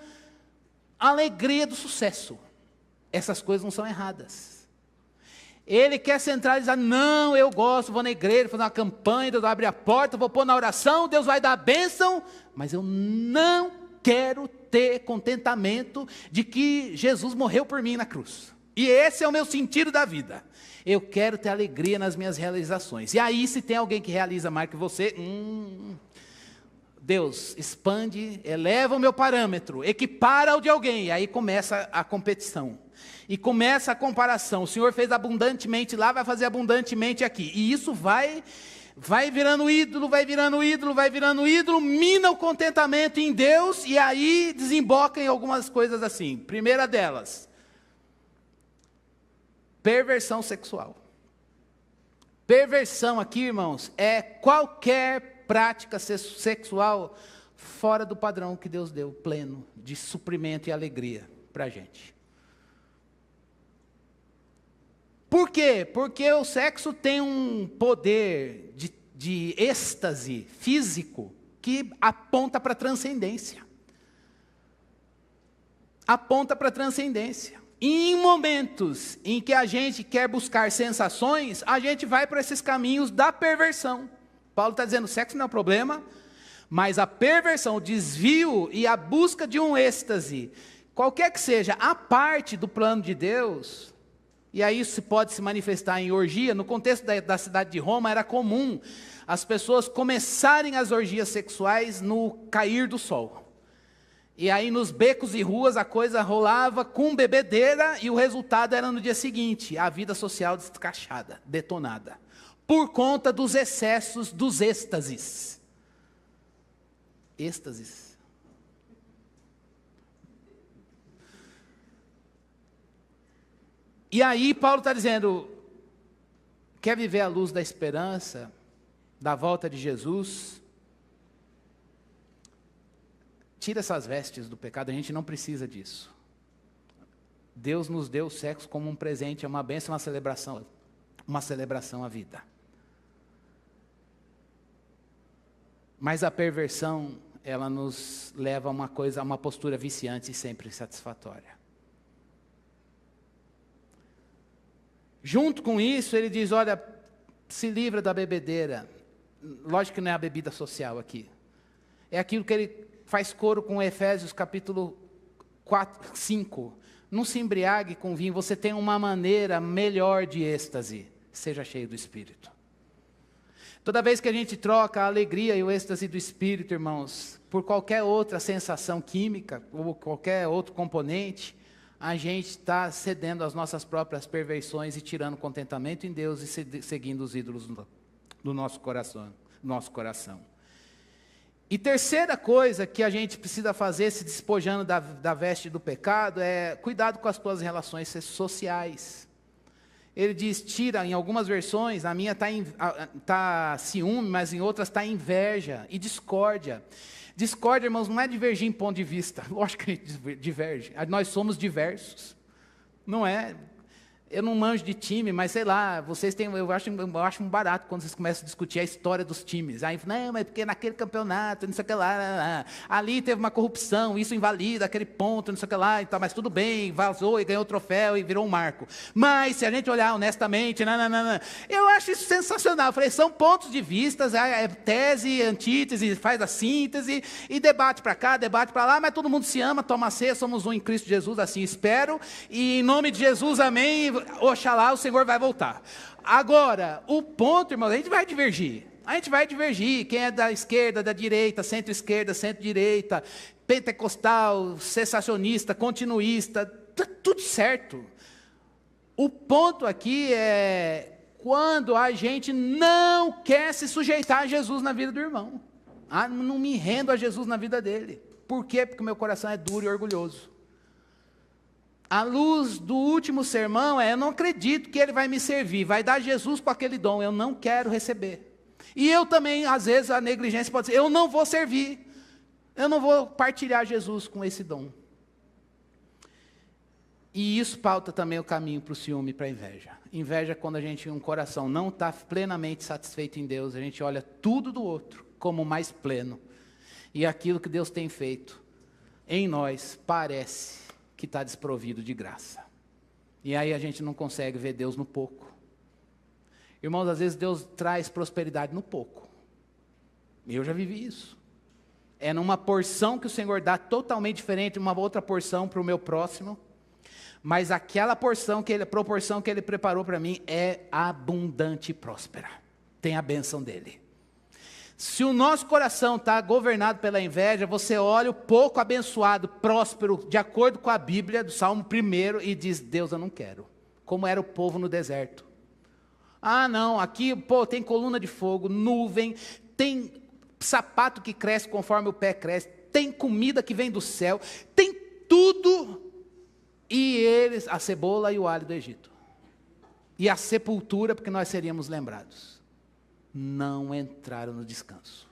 S1: alegria do sucesso. Essas coisas não são erradas. Ele quer centralizar: não, eu gosto, vou na igreja, fazer uma campanha, Deus vai abrir a porta, vou pôr na oração, Deus vai dar a bênção, mas eu não quero ter contentamento de que Jesus morreu por mim na cruz. E esse é o meu sentido da vida. Eu quero ter alegria nas minhas realizações. E aí, se tem alguém que realiza mais que você, Deus expande, eleva o meu parâmetro, equipara o de alguém, e aí começa a competição, e começa a comparação. O Senhor fez abundantemente lá, vai fazer abundantemente aqui, e isso vai virando ídolo, vai virando ídolo, vai virando ídolo, mina o contentamento em Deus, e aí desemboca em algumas coisas assim. Primeira delas, perversão sexual. Perversão aqui, irmãos, é qualquer prática sexual fora do padrão que Deus deu, pleno, de suprimento e alegria para a gente. Por quê? Porque o sexo tem um poder de êxtase físico que aponta para a transcendência. Aponta para a transcendência. E em momentos em que a gente quer buscar sensações, a gente vai para esses caminhos da perversão. Paulo está dizendo, o sexo não é um problema, mas a perversão, o desvio e a busca de um êxtase, qualquer que seja a parte do plano de Deus, e aí isso pode se manifestar em orgia. No contexto da cidade de Roma era comum as pessoas começarem as orgias sexuais no cair do sol. E aí nos becos e ruas a coisa rolava com bebedeira e o resultado era no dia seguinte, a vida social descachada, detonada, por conta dos excessos dos êxtases. Êxtases. E aí Paulo está dizendo, quer viver à luz da esperança, da volta de Jesus? Tira essas vestes do pecado, a gente não precisa disso. Deus nos deu o sexo como um presente, é uma bênção, uma celebração à vida. Mas a perversão, ela nos leva a uma postura viciante e sempre insatisfatória. Junto com isso, ele diz, olha, se livra da bebedeira. Lógico que não é a bebida social aqui. É aquilo que ele faz coro com Efésios capítulo 4, 5. Não se embriague com vinho, você tem uma maneira melhor de êxtase. Seja cheio do Espírito. Toda vez que a gente troca a alegria e o êxtase do Espírito, irmãos, por qualquer outra sensação química, ou qualquer outro componente, a gente está cedendo às nossas próprias perversões e tirando contentamento em Deus e seguindo os ídolos do nosso coração. E terceira coisa que a gente precisa fazer, se despojando da veste do pecado, é cuidado com as tuas relações sociais. Ele diz, tira, em algumas versões, a minha está ciúme, mas em outras está inveja e discórdia. Discórdia, irmãos, não é divergir em ponto de vista. Lógico que a gente diverge. Nós somos diversos. Não é? Eu não manjo de time, mas sei lá, vocês têm, eu acho um barato quando vocês começam a discutir a história dos times. Aí, não, mas porque naquele campeonato, não sei o que lá, ali teve uma corrupção, isso invalida aquele ponto, não sei o que lá, então, mas tudo bem, vazou e ganhou o troféu e virou um marco. Mas, se a gente olhar honestamente, eu acho isso sensacional. Eu falei, são pontos de vista, é tese, antítese, faz a síntese, e debate para cá, debate para lá, mas todo mundo se ama, toma ceia, somos um em Cristo Jesus, assim espero, e em nome de Jesus, amém. Oxalá o Senhor vai voltar. Agora, o ponto, irmãos, a gente vai divergir. Quem é da esquerda, da direita, centro-esquerda, centro-direita, pentecostal, cessacionista, continuista, tudo certo. O ponto aqui é quando a gente não quer se sujeitar a Jesus na vida do irmão. Não me rendo a Jesus na vida dele. Por quê? Porque o meu coração é duro e orgulhoso. A luz do último sermão eu não acredito que ele vai me servir, vai dar Jesus com aquele dom, eu não quero receber. E eu também, às vezes, a negligência pode ser, eu não vou servir, eu não vou partilhar Jesus com esse dom. E isso pauta também o caminho para o ciúme e para a inveja. Inveja é quando um coração não está plenamente satisfeito em Deus, a gente olha tudo do outro como mais pleno. E aquilo que Deus tem feito em nós parece que está desprovido de graça. E aí a gente não consegue ver Deus no pouco. Irmãos, às vezes Deus traz prosperidade no pouco. Eu já vivi isso. É numa porção que o Senhor dá totalmente diferente de uma outra porção para o meu próximo. Mas aquela proporção que Ele preparou para mim é abundante e próspera. Tem a bênção dEle. Se o nosso coração está governado pela inveja, você olha o pouco abençoado, próspero, de acordo com a Bíblia, do Salmo 1, e diz, Deus, eu não quero. Como era o povo no deserto. Não, aqui, tem coluna de fogo, nuvem, tem sapato que cresce conforme o pé cresce, tem comida que vem do céu, tem tudo. E eles, a cebola e o alho do Egito. E a sepultura, porque nós seríamos lembrados. Não entraram no descanso,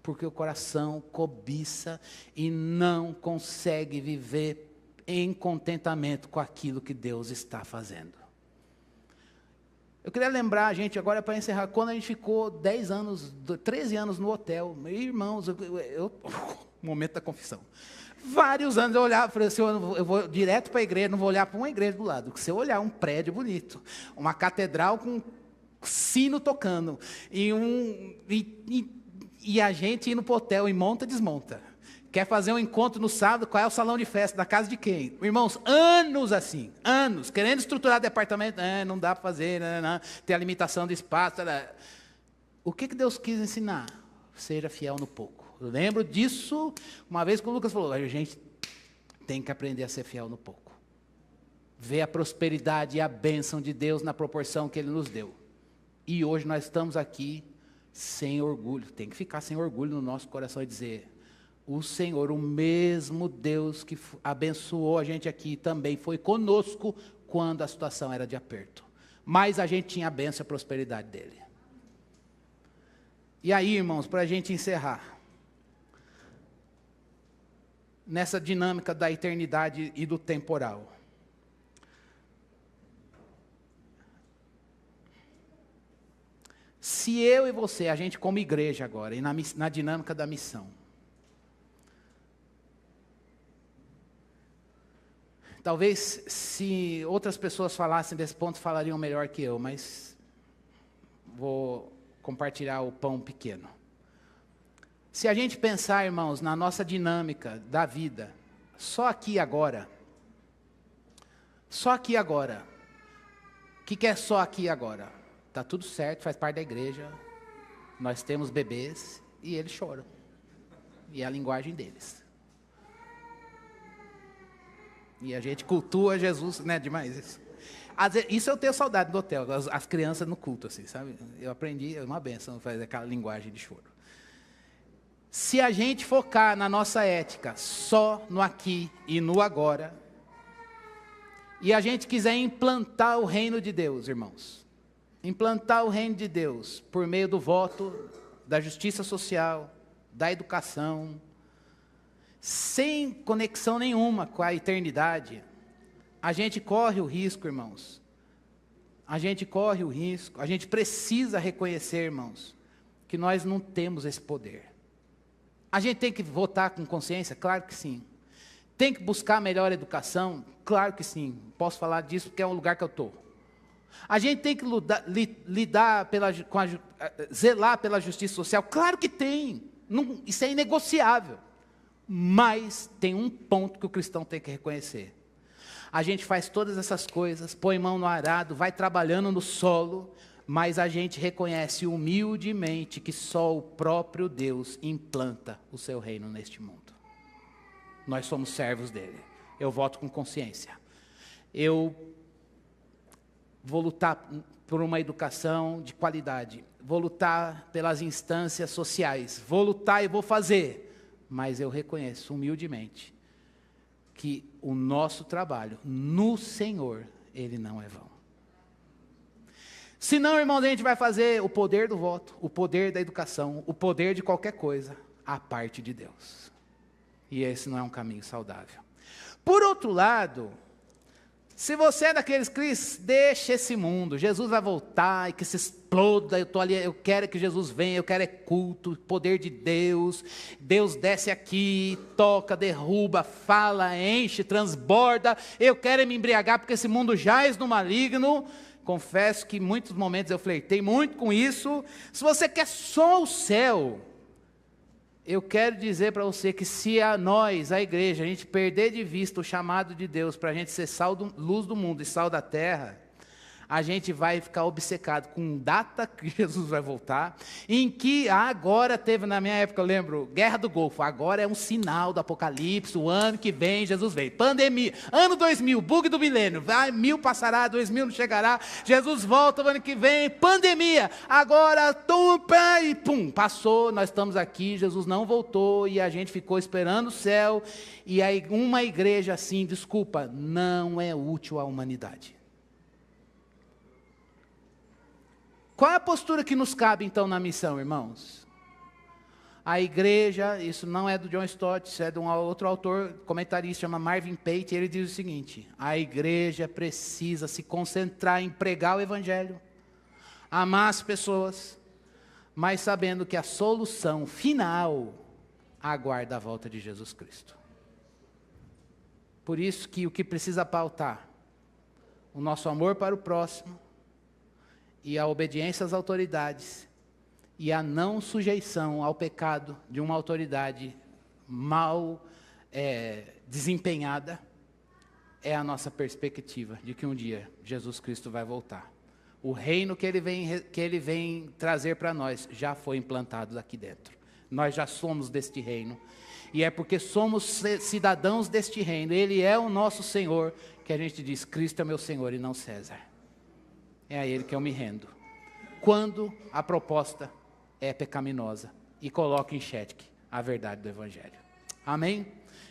S1: porque o coração cobiça e não consegue viver em contentamento com aquilo que Deus está fazendo. Eu queria lembrar a gente, agora para encerrar, quando a gente ficou 10 anos, 13 anos no hotel. Irmãos, momento da confissão. Vários anos eu olhava e falei assim, eu vou direto para a igreja, não vou olhar para uma igreja do lado. Se eu olhar um prédio bonito, uma catedral com sino tocando, e a gente indo para o hotel e monta e desmonta. Quer fazer um encontro no sábado, qual é o salão de festa? Da casa de quem? Irmãos, anos assim, anos, querendo estruturar departamento, não dá para fazer, tem a limitação de espaço. O que Deus quis ensinar? Seja fiel no pouco. Eu lembro disso, uma vez que o Lucas falou, a gente tem que aprender a ser fiel no pouco. Ver a prosperidade e a bênção de Deus na proporção que Ele nos deu. E hoje nós estamos aqui sem orgulho, tem que ficar sem orgulho no nosso coração e dizer, o Senhor, o mesmo Deus que abençoou a gente aqui, também foi conosco quando a situação era de aperto. Mas a gente tinha a bênção e a prosperidade dEle. E aí, irmãos, para a gente encerrar, nessa dinâmica da eternidade e do temporal. Se eu e você, a gente como igreja agora, e na dinâmica da missão, talvez se outras pessoas falassem desse ponto, falariam melhor que eu, mas vou compartilhar o pão pequeno. Se a gente pensar, irmãos, na nossa dinâmica da vida, só aqui e agora. Só aqui e agora. O que é só aqui e agora? Está tudo certo, faz parte da igreja. Nós temos bebês e eles choram. E é a linguagem deles. E a gente cultua Jesus, né? Demais isso. Isso eu tenho saudade do hotel, as crianças no culto, assim, sabe? Eu aprendi, é uma benção fazer aquela linguagem de choro. Se a gente focar na nossa ética só no aqui e no agora, e a gente quiser implantar o reino de Deus, irmãos, implantar o reino de Deus por meio do voto, da justiça social, da educação, sem conexão nenhuma com a eternidade, a gente corre o risco, irmãos, a gente precisa reconhecer, irmãos, que nós não temos esse poder. A gente tem que votar com consciência? Claro que sim. Tem que buscar melhor educação? Claro que sim. Posso falar disso porque é o lugar que eu estou. A gente tem que zelar pela justiça social? Claro que tem. Não, isso é inegociável. Mas tem um ponto que o cristão tem que reconhecer. A gente faz todas essas coisas, põe mão no arado, vai trabalhando no solo, mas a gente reconhece humildemente que só o próprio Deus implanta o seu reino neste mundo. Nós somos servos dele. Eu voto com consciência. Eu vou lutar por uma educação de qualidade. Vou lutar pelas instâncias sociais. Vou lutar e vou fazer. Mas eu reconheço humildemente que o nosso trabalho no Senhor, ele não é vão. Senão, irmãos, a gente vai fazer o poder do voto, o poder da educação, o poder de qualquer coisa, à parte de Deus. E esse não é um caminho saudável. Por outro lado, se você é daqueles que deixa esse mundo, Jesus vai voltar e que se exploda, eu estou ali, eu quero que Jesus venha, eu quero é culto, poder de Deus, Deus desce aqui, toca, derruba, fala, enche, transborda, eu quero me embriagar porque esse mundo jaz no maligno. Confesso que em muitos momentos eu flertei muito com isso. Se você quer só o céu, eu quero dizer para você que se a nós, a igreja, a gente perder de vista o chamado de Deus para a gente ser luz do mundo e sal da terra, a gente vai ficar obcecado com data que Jesus vai voltar, em que agora teve, na minha época, eu lembro, Guerra do Golfo, agora é um sinal do Apocalipse, o ano que vem Jesus vem, pandemia, ano 2000, bug do milênio, vai, 1000 passará, 2000 não chegará, Jesus volta o ano que vem, pandemia, agora, e pum, passou, nós estamos aqui, Jesus não voltou, e a gente ficou esperando o céu, e aí uma igreja assim, desculpa, não é útil à humanidade. Qual é a postura que nos cabe, então, na missão, irmãos? A igreja, isso não é do John Stott, isso é de um outro autor, comentarista, chama Marvin Pate, ele diz o seguinte: a igreja precisa se concentrar em pregar o evangelho, amar as pessoas, mas sabendo que a solução final aguarda a volta de Jesus Cristo. Por isso que o que precisa pautar, o nosso amor para o próximo, e a obediência às autoridades, e a não sujeição ao pecado de uma autoridade mal desempenhada, é a nossa perspectiva de que um dia Jesus Cristo vai voltar. O reino que Ele vem trazer para nós já foi implantado aqui dentro. Nós já somos deste reino. E é porque somos cidadãos deste reino, Ele é o nosso Senhor, que a gente diz, Cristo é meu Senhor e não César. É a Ele que eu me rendo. Quando a proposta é pecaminosa e coloca em xeque a verdade do Evangelho. Amém?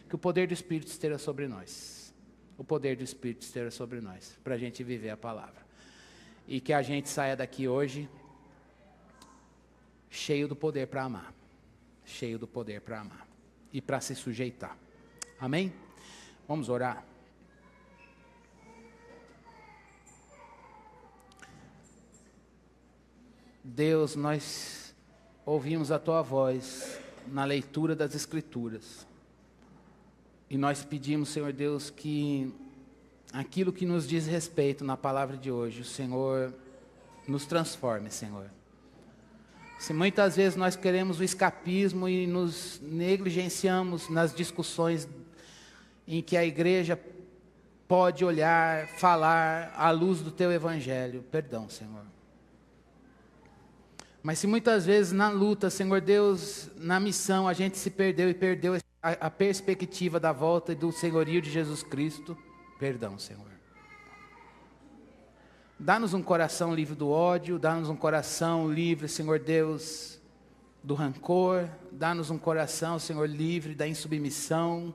S1: Que o poder do Espírito esteja sobre nós. O poder do Espírito esteja sobre nós, para a gente viver a palavra. E que a gente saia daqui hoje cheio do poder para amar. Cheio do poder para amar. E para se sujeitar. Amém? Vamos orar. Deus, nós ouvimos a Tua voz na leitura das Escrituras. E nós pedimos, Senhor Deus, que aquilo que nos diz respeito na palavra de hoje, o Senhor nos transforme, Senhor. Se muitas vezes nós queremos o escapismo e nos negligenciamos nas discussões em que a igreja pode olhar, falar à luz do Teu Evangelho, perdão, Senhor. Mas se muitas vezes na luta, Senhor Deus, na missão, a gente se perdeu e perdeu a perspectiva da volta e do senhorio de Jesus Cristo, perdão, Senhor. Dá-nos um coração livre do ódio, dá-nos um coração livre, Senhor Deus, do rancor, dá-nos um coração, Senhor, livre da insubmissão,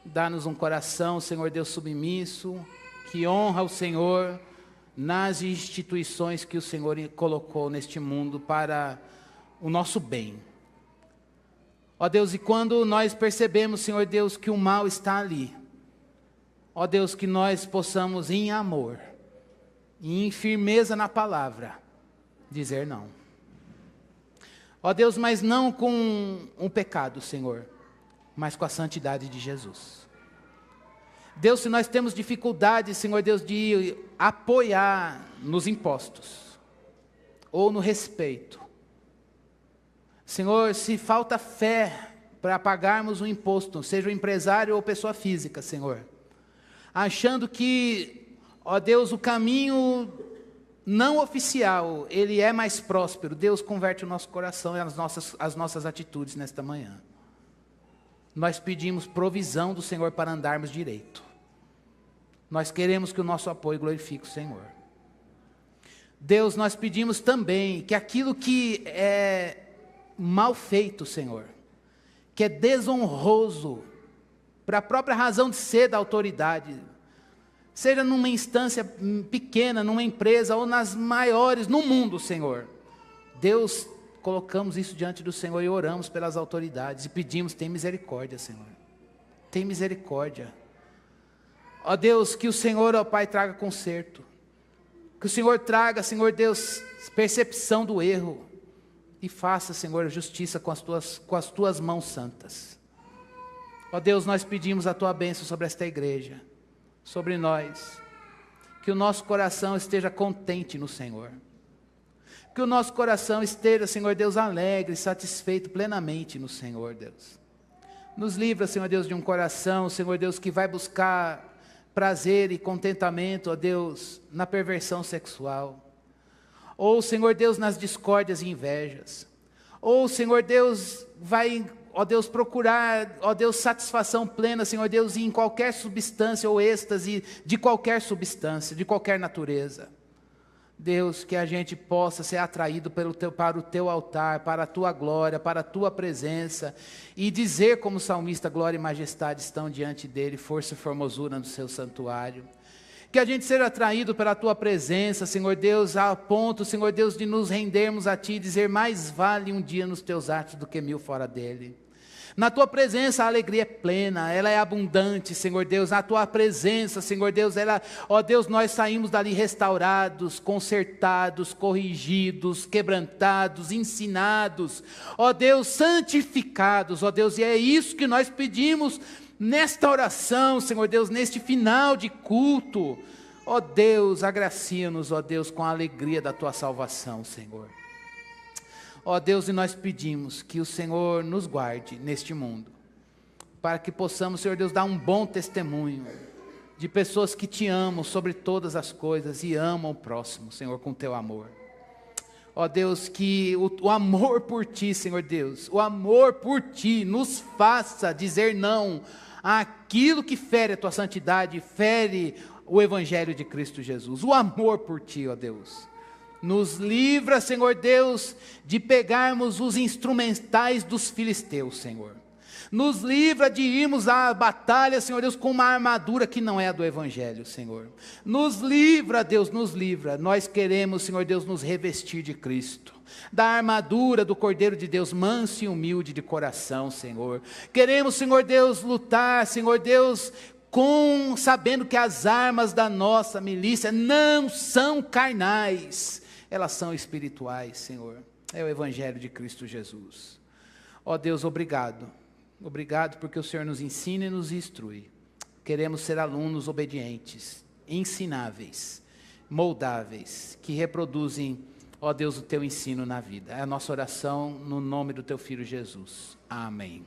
S1: dá-nos um coração, Senhor Deus, submisso, que honra o Senhor nas instituições que o Senhor colocou neste mundo para o nosso bem. Ó Deus, e quando nós percebemos, Senhor Deus, que o mal está ali, ó Deus, que nós possamos em amor, e em firmeza na palavra, dizer não. Ó Deus, mas não com um pecado, Senhor, mas com a santidade de Jesus. Deus, se nós temos dificuldade, Senhor Deus, de apoiar nos impostos, ou no respeito, Senhor, se falta fé para pagarmos um imposto, seja o empresário ou pessoa física, Senhor, achando que, ó Deus, o caminho não oficial, ele é mais próspero, Deus converte o nosso coração e as nossas atitudes nesta manhã. Nós pedimos provisão do Senhor para andarmos direito. Nós queremos que o nosso apoio glorifique o Senhor. Deus, nós pedimos também que aquilo que é mal feito, Senhor, que é desonroso, para a própria razão de ser da autoridade, seja numa instância pequena, numa empresa ou nas maiores, no mundo, Senhor. Deus, colocamos isso diante do Senhor e oramos pelas autoridades e pedimos, tem misericórdia, Senhor. Tem misericórdia. Ó Deus, que o Senhor, ó Pai, traga conserto. Que o Senhor traga, Senhor Deus, percepção do erro. E faça, Senhor, justiça com as Tuas mãos santas. Ó Deus, nós pedimos a Tua bênção sobre esta igreja, sobre nós. Que o nosso coração esteja contente no Senhor. Que o nosso coração esteja, Senhor Deus, alegre, satisfeito plenamente no Senhor, Deus. Nos livra, Senhor Deus, de um coração, Senhor Deus, que vai buscar prazer e contentamento, ó Deus, na perversão sexual. Ou, Senhor Deus, nas discórdias e invejas. Ou, Senhor Deus, vai, ó Deus, procurar, ó Deus, satisfação plena, Senhor Deus, em qualquer substância ou êxtase de qualquer substância, de qualquer natureza. Deus, que a gente possa ser atraído para o Teu altar, para a Tua glória, para a Tua presença, e dizer como salmista, glória e majestade estão diante dEle, força e formosura no Seu santuário. Que a gente seja atraído pela Tua presença, Senhor Deus, a ponto, Senhor Deus, de nos rendermos a Ti e dizer, mais vale um dia nos Teus atos do que 1000 fora dEle. Na tua presença a alegria é plena, ela é abundante, Senhor Deus. Na tua presença, Senhor Deus, ó Deus, nós saímos dali restaurados, consertados, corrigidos, quebrantados, ensinados, ó Deus, santificados, ó Deus, e é isso que nós pedimos nesta oração, Senhor Deus, neste final de culto. Ó Deus, agracia-nos, ó Deus, com a alegria da tua salvação, Senhor. Ó Deus, e nós pedimos que o Senhor nos guarde neste mundo, para que possamos, Senhor Deus, dar um bom testemunho de pessoas que te amam sobre todas as coisas e amam o próximo, Senhor, com teu amor. Ó Deus, que o amor por ti, Senhor Deus, o amor por ti nos faça dizer não àquilo que fere a tua santidade, fere o Evangelho de Cristo Jesus. O amor por ti, ó Deus. Nos livra, Senhor Deus, de pegarmos os instrumentais dos filisteus, Senhor. Nos livra de irmos à batalha, Senhor Deus, com uma armadura que não é a do Evangelho, Senhor. Nos livra, Deus, nos livra. Nós queremos, Senhor Deus, nos revestir de Cristo, da armadura do Cordeiro de Deus, manso e humilde de coração, Senhor. Queremos, Senhor Deus, lutar, Senhor Deus, sabendo que as armas da nossa milícia não são carnais, elas são espirituais, Senhor. É o Evangelho de Cristo Jesus. Ó Deus, obrigado. Obrigado porque o Senhor nos ensina e nos instrui. Queremos ser alunos obedientes, ensináveis, moldáveis, que reproduzem, ó Deus, o teu ensino na vida. É a nossa oração no nome do teu Filho Jesus. Amém.